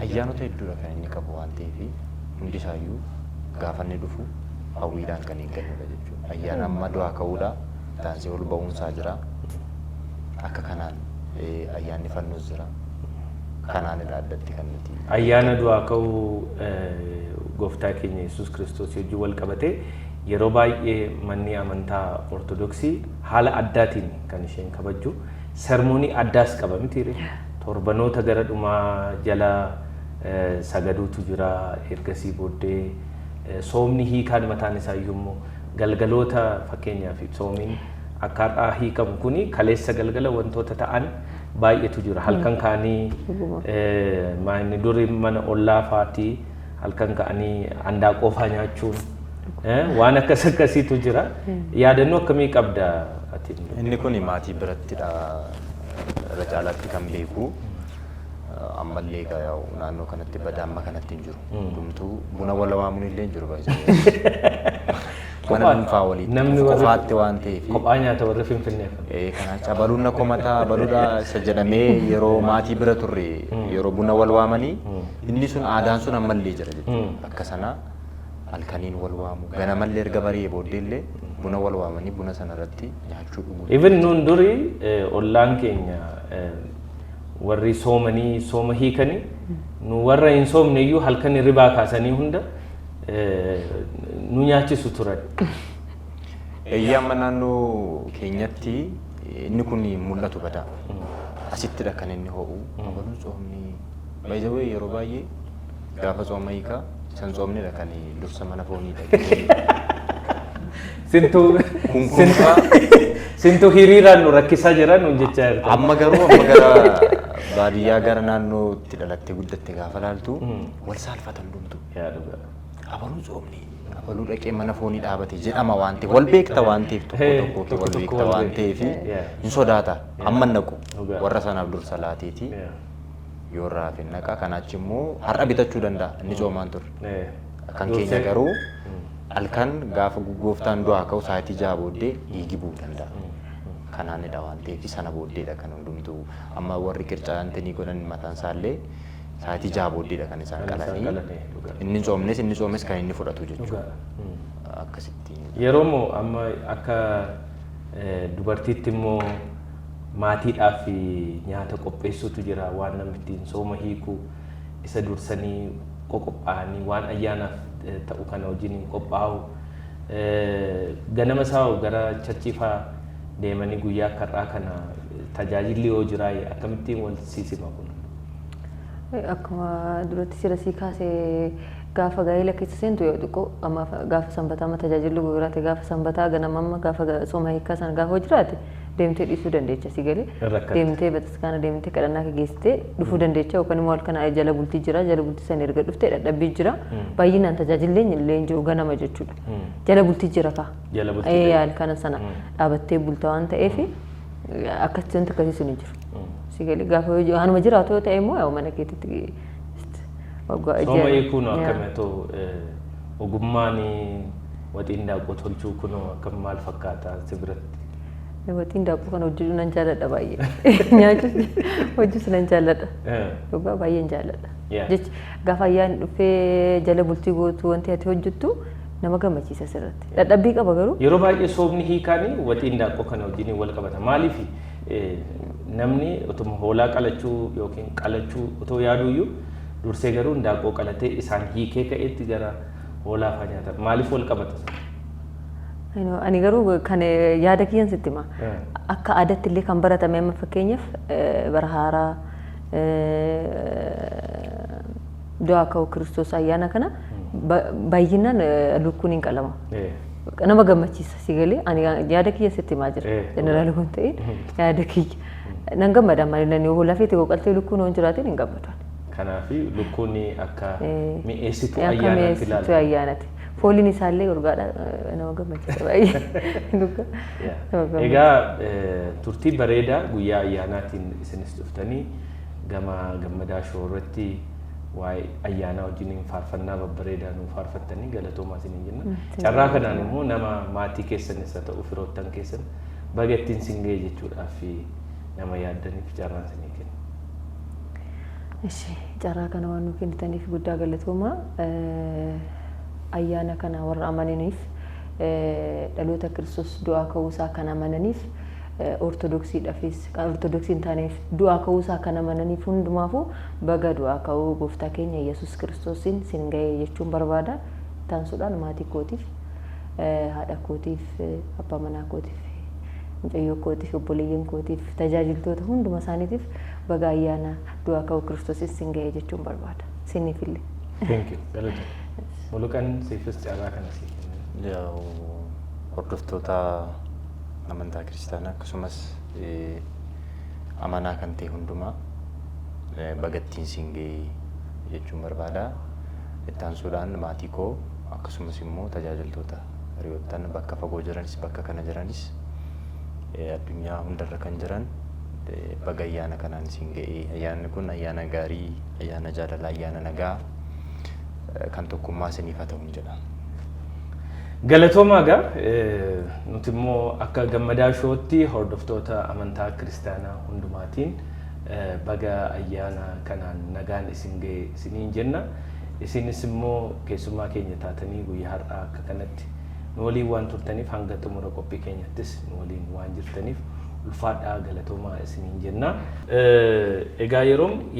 ayyaanota hedduudha kan inni qabu waan ta'eef hundi isaayyuu gaafa inni dhufu hawwiidhaan kan eeggannudha jechuudha. Ayyaana amma du'aa ka'uudha, taansii ol ba'uunsaa jira. Akka kanaan ayyaanni fannoos jira. Kanaan irraa addatti kan nuti. Ayyaana du'aa ka'uu gooftaa keenya Yesuus Kiristoos wajjin wal qabatee yeroo baay'ee manni amantaa ortodoksii haala addaatiin kan isheen kabajju sermoonii addaas qaba mitiire torbanoota gara dhumaa jala sagaduutu jira ergasii booddee soomni hiikaan mataan isaa iyyuu galgaloota fakkeenyaaf soomiin akkaataa hiikamu kuni kaleessa galgala wantoota ta'an baay'eetu jira. Halkan kaanii maanni duri mana ollaa faatii halkan kaanii handaaqoo faa nyaachuun waan akkas akkasiitu jira. Yaadannoo akkamii qabda ati? Inni kun maatii birattidha irra caalaatti kan beeku. Ammallee egaa naannoo kanatti badaamma kanatti hin jiru. Hundumtuu buna wal waamuun illee hin jiru baay'ee. Mana dhuunfaa waliin qofaatti waan ta'eef. Kophaa nyaata warri Finfinnee. Kana cabaluun akkuma mataa baluudha isa jedhamee yeroo maatii bira turre yeroo buna wal waamanii inni sun aadaan sun ammallee jira jechuudha. Akka sana halkaniin wal waamu ganamallee erga barii booddee illee buna wal waamanii buna sana irratti nyaachuu dhuguu. Even nuun durii ollaan keenya warri soomanii sooma hiikanii nu warra hin soomne iyyuu halkan ribaa kaasanii hunda nu nyaachisu turan. Eeyyama naannoo keenyatti inni kun mul'atu badaa. Asittidha kan inni ho'u. Baluun soomni baay'ee yeroo baay'ee gaafa sooma hiikaa san soomnidha kan dursa mana foonii dhaqee. Sintu hiriiraan nu rakkisaa jiran nu jechaa jirta. Amma gara baadiyyaa gara naannootti dhalattee guddatte gaafa laaltu wal saalfatan dhumtu. Abaluu soomni abaluu dhaqee mana foonii dhaabate jedhama waan ta'eef wal beekta waan ta'eef tokko wal beekta waan ta'eef hin sodaata amma naqu warra sanaaf dursa laateeti yoo raafe naqa kanaachi immoo har'a bitachuu danda'a inni soomaan ture. Kan keenya garuu halkan gaafa gooftaan du'aa ka'u sa'aatii 6 booddee hiigibuu danda'a. Kanaanidha waan ta'eef sana booddeedha kan hundumtuu amma warri qircaantanii godhan mataan isaallee sa'aatii 6 booddeedha kan isaan qalanii inni soomes kan inni fudhatu jechuudha. Akkasitti. Yeroo moo amma akka dubartiitti immoo maatiidhaaf nyaata qopheessuutu jira waan namni ittiin sooma hiiku isa dursanii qophaa'anii waan ayyaanaaf ta'u kana wajjin qophaa'u ganama isaa gara charchiifaa deemanii guyyaa karraa kana tajaajilli yoo jira akkamittiin wal siisima kun? Akkuma duratti sirasii kaasee gaafa gaa'ela keessa seentu yoo xiqqoo amma gaafa sanbataa amma tajaajilli guyyaate gaafa sanbataa ganama amma gaafa sooma hiikaa sana gaafa jiraate deemtee dhiisuu dandeecha si galee deemtee bataskaana deemtee kadhannaa geessitee dhufuu dandeecha yookaan immoo halkan jala bultii jira jala bultii sana erga dhuftee dadhabbii jira baay'inaan tajaajilleen illee hin jiru ganama jechuudha jala bultii jira kaa halkan sana dhaabattee bulta waan ta'eef akkasitti wanti akkasii sun hin jiru si galee gaafa hanuma jiraatu yoo ta'e immoo mana keetitti sooma hiikuun akkamittuu ogummaan waxiin daakuu tolchuu kun akkam maal fakkaata si biratti? Waxiin daakuu kan hojjetu nan jaalladha baay'ee nyaachus hojjetus nan jaalladha dhugaa baay'een jaalladha jecha gaafa ayyaan dhufee jala bultii gootu wanti ati hojjettu nama gammachiisa sirratti dadhabbii qaba garuu yeroo baay'ee soomni hiikaanii waxiin daakuu kana wajjin wal qabata maaliif namni utuma hoolaa qalachuu yookiin qalachuu utoo yaaduyyuu dursee garuu daakuu qalatee isaan hiikee ka'eetti gara hoolaa faa nyaata maaliif wal qabata? Ani garuu kan yaada kiyyan sitti hima akka aadaatti illee kan baratame amma fakkeenyaaf bara haaraa du'aa ka'uu Kiristoos ayyaana kana baay'inaan lukkuun hin qalama. Nama gammachiisa si galee ani yaada kiyya sitti himaa jira jeneraal kun ta'e yaada kiyya nan gammada malee nan yoo lafeetti qoqaltee lukkuun hoon jiraatiin hin gammadu. Kanaaf lukkuun akka mi'eessituu ayyaanaatti ilaala. Mi'eessituu ayyaanaatti. Fooliin isaallee urgaadha nama gammachiisa baay'ee. Egaa turtii bareedaa guyyaa ayyaanaatiin isinis dhuftanii gama gammadaa shoorratti waa'ee ayyaanaa wajjin faarfannaa babbareedaa nu faarfattanii galatoomaa isiniin jenna. Carraa kanaan immoo nama maatii keessanis haa ta'u firoottan keessan baga ittiin sin ga'e jechuudhaaf nama yaaddaniif carraa isinii kenna. Carraa kana waan nu kennitaniif guddaa galatoomaa. Ayyaana kana warra amananiif dhaloota Kiristoos du'aa ka'uusaa kan amananiif ortodoksiidhaafis ortodoksiin taaneef du'aa ka'uusaa kan amananiif hundumaafuu baga du'aa ka'uu gooftaa keenya Yesuus Kiristoosiin sin ga'e jechuun barbaada. Taansuudhaan maatii kootiif haadha kootiif abbaa manaa kootiif mucayyoo kootiif obboleeyyan kootiif tajaajiltoota hunduma isaaniitiif baga ayyaana du'aa ka'uu Kiristoosiin sin ga'e jechuun barbaada. Siniifillee. Thank you. Mulukan siifis carraa kana siif. Hordoftoota amantaa kiristaanaa akkasumas amanaa kan ta'e hundumaa bagattiin singee jechuun barbaada. Itti aansuudhaan maatii koo akkasumas immoo tajaajiltoota hiriyoottan bakka fagoo jiranis bakka kana jiranis addunyaa hundarra kan jiran baga ayyaana kanaan singee. Ayyaanni kun ayyaana gaarii, ayyaana jaalalaa, ayyaana nagaa kan tokkummaa isiniif haa ta'u jedha. Galatoomaa gaa nuti immoo akka gammadaa shootti hordoftoota amantaa kiristaanaa hundumaatiin baga ayyaana kanaan nagaan isin ga'e isiniin jenna. Isinis immoo keessummaa keenya taatanii guyyaa har'aa akka kanatti nu waliin waan turtaniif hanga xumura qophii keenyattis nu waliin waan jirtaniif ulfaadhaa galatoomaa isiniin jenna. Egaa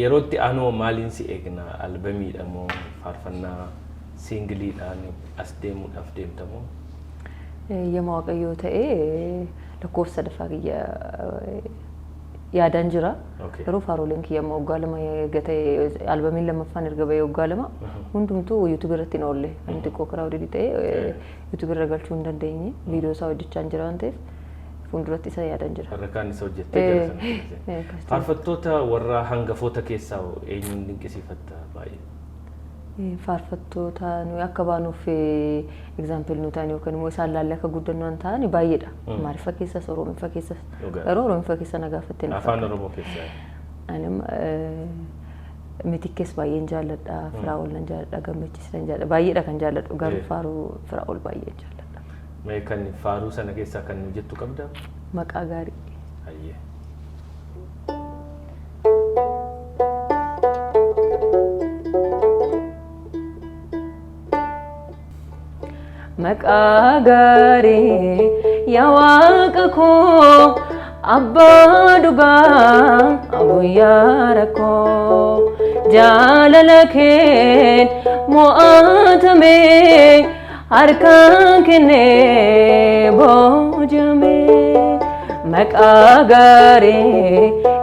yerootti anoo maaliin si eegna? Albamiidha moo faarfannaa singiliidhaan as deemuudhaaf deemtamoo? Yemmuu Waaqayyoo ta'ee lakkoofsa sadaffaa kiyya yaadaan jira. Garuu faaroleen kiyya immoo waggaa lama eeggatee albamiin lammaffaan erga bahee waggaa lama hundumtuu yuutuubii irratti hin oolle. Ani xiqqoo karaa hojii ta'ee yuutuubii irra galchuu hin dandeenye. Viidiyoo isaa hojjechaa hin jira waan ta'eef fuulduratti isa yaadaan jira. Harkaan isa hojjettee jira. Faarfattoota warra hangafoota keessaa eenyuun dinqisiifatta baay'ee? Faarfattoota nuyi akka baanuuf egzaampil nu ta'an yookaan immoo isaan laallee akka guddannoo hin ta'an baay'eedha. Amaariffa keessas, Oromiffa keessas. Garuu Oromiffa keessa na gaafattee na afaan Oromoo keessaa. Ani mitikkees baay'een jaalladha, Firaa'ol nan jaalladha, Gammachiis nan jaalladha. Baay'eedha kan jaalladhu garuu faaruu Firaa'ol baay'een jaalladha. Mee kan faaruu sana keessaa kan nu jettu qabdaa? Maqaa gaarii. Ayyee. Maqaa gaarii yaa Waaqa koo abbaa dhugaa guyyaa rakkoo jaalala keen mo'atamee harkaan kennee boojamee. Maqaa gaarii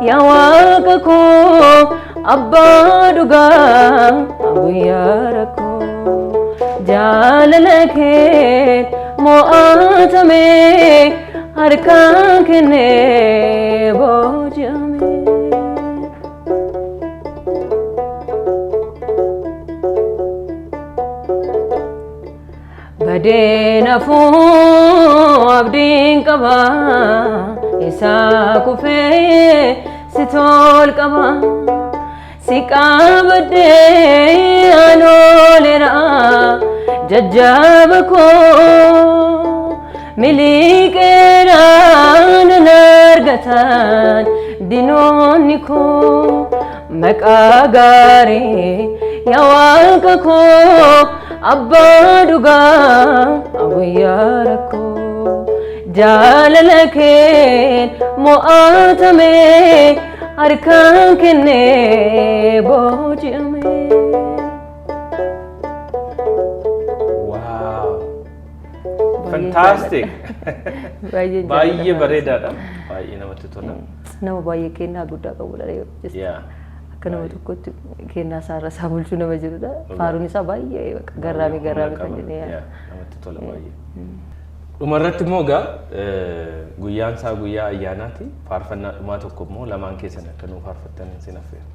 yaa Waaqa koo abbaa dhugaa guyyaa rakkoo jaalala keen mo'atamee harkaan kennee boojamee. Badeen hafuu abdiin qaba isaa kufee si tol qaba. Si qabadhee anoolera jajjaba koo miliqeeraan nan argatan dinoonni koo. Maqaa gaarii yaa Waaqa koo abbaa dhugaa guyyaa rakkoo jaalala keen mo'atamee harkaan kennee boojamee. Wow! Fantastic! Baay'ee bareedaadha. Baay'ee namatti tola. Nama baay'ee kennaa guddaa qabudha. Akka nama tokkotti kennaa isaarra isaa bulchuu nama jirudha. Faaruun isaa baay'ee garraamii kan jedhee. Namatti tola baay'ee. Dhumarratti immoo egaa guyyaan isaa guyyaa ayyaanaati. Faarfannaa dhumaa tokko immoo lamaan keessan akka nuu faarfattan sin affeera.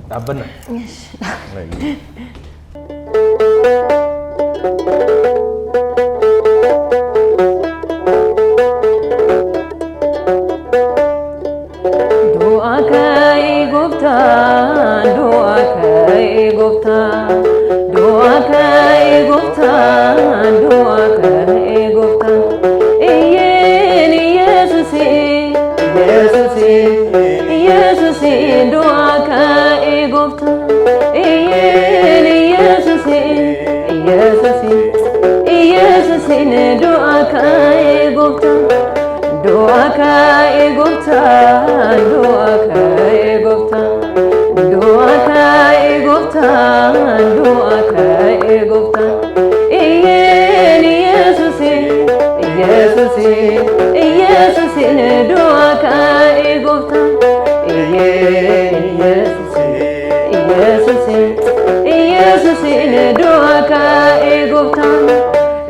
Dhaabbanna. Du'a kee gooftaa, du'a kee gooftaa. Doa kee gooftaa, doa kee gooftaa. Iyyeen Yesuusi, Yesuusi, Yesuusi, doa kee gooftaa. Iyyeen Yesuusi, Yesuusi, Yesuusi, doa kee gooftaa. Doa kee gooftaa, doa kee gooftaa. Doa kee gooftaa, doa kee gooftaa. Iyyeen Yesuusi, Yesuusi, Yesuusi, doa kee gooftaa. Iyyeen Yesuusi, Yesuusi, Yesuusi, doa kee gooftaa.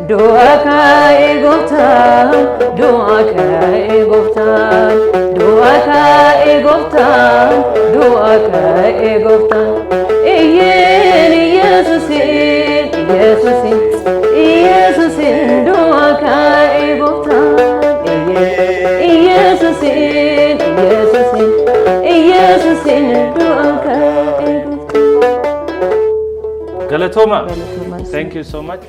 du'a ka'e gooftaan du'a ka'e gooftaan du'a ka'e gooftaan du'a ka'e gooftaan iyyeen Yesuusin Yesuusin Yesuusin du'a ka'e gooftaan iyyeen Yesuusin Yesuusin Yesuusin du'a ka'e gooftaan. Galatoma. Thank you so much.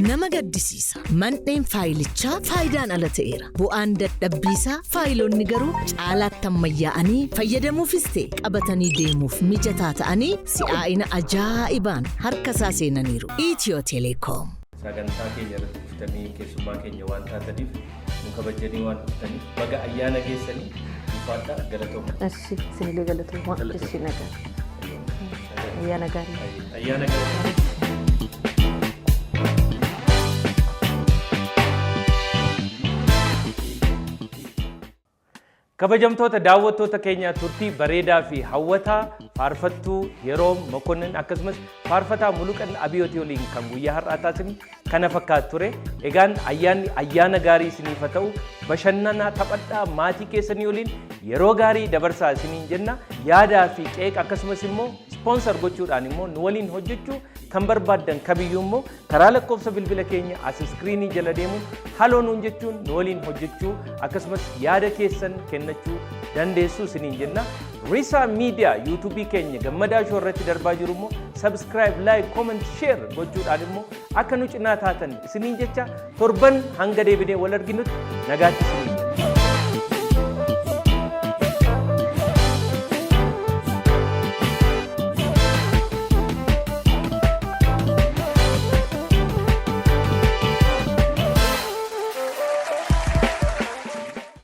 Nama gaddisiisa. Mandheen faayilichaa faayidaan ala ta'eera. Bu'aan dadhabbiisaa faayiloonni garuu caalaatti ammayyaa'anii fayyadamuufis ta'e qabatanii deemuuf mijataa ta'anii si'aa'ina ajaa'ibaan harka isaa seenaniiru. Itiyoo Teleekoom. Sagantaa keenya irratti dhuftanii keessummaa keenya waan taataniif nu kabajanii waan dhuftaniif baga ayyaana geessanii uffata galatooma. Ashi sinillee galatooma. Ashi nagaa. Ayyaana gaarii. Ayyaana gaarii. kabajamtoota daawwattoota keenya turtii bareedaa fi hawwataa faarfattuu yeroo mokonnin akkasumas faarfataa muluqan abiyooti waliin kan guyyaa har'aa taasifne kana fakkaatu ture. Egaan ayyaana gaarii isiniif ta'u bashannanaa taphadhaa maatii keessanii waliin yeroo gaarii dabarsaa isiniin jenna. Yaadaa fi qeeqa akkasumas immoo sponsor gochuudhaan immoo nu waliin hojjechuu kan barbaaddan kabiyyuu immoo karaa lakkoofsa bilbila keenya as iskiriinii jala deemuun haloo nuun jechuun nu waliin hojjechuu akkasumas yaada keessan kennachuu dandeessuu isiniin jenna. Risa Media YouTube keenya gammadaa shoo irratti darbaa jiru immoo subscribe, like, comment, share gochuudhaan immoo akka nu cinaa taatan isiniin jecha torban hanga deebinee wal arginutti nagaatti isiniin.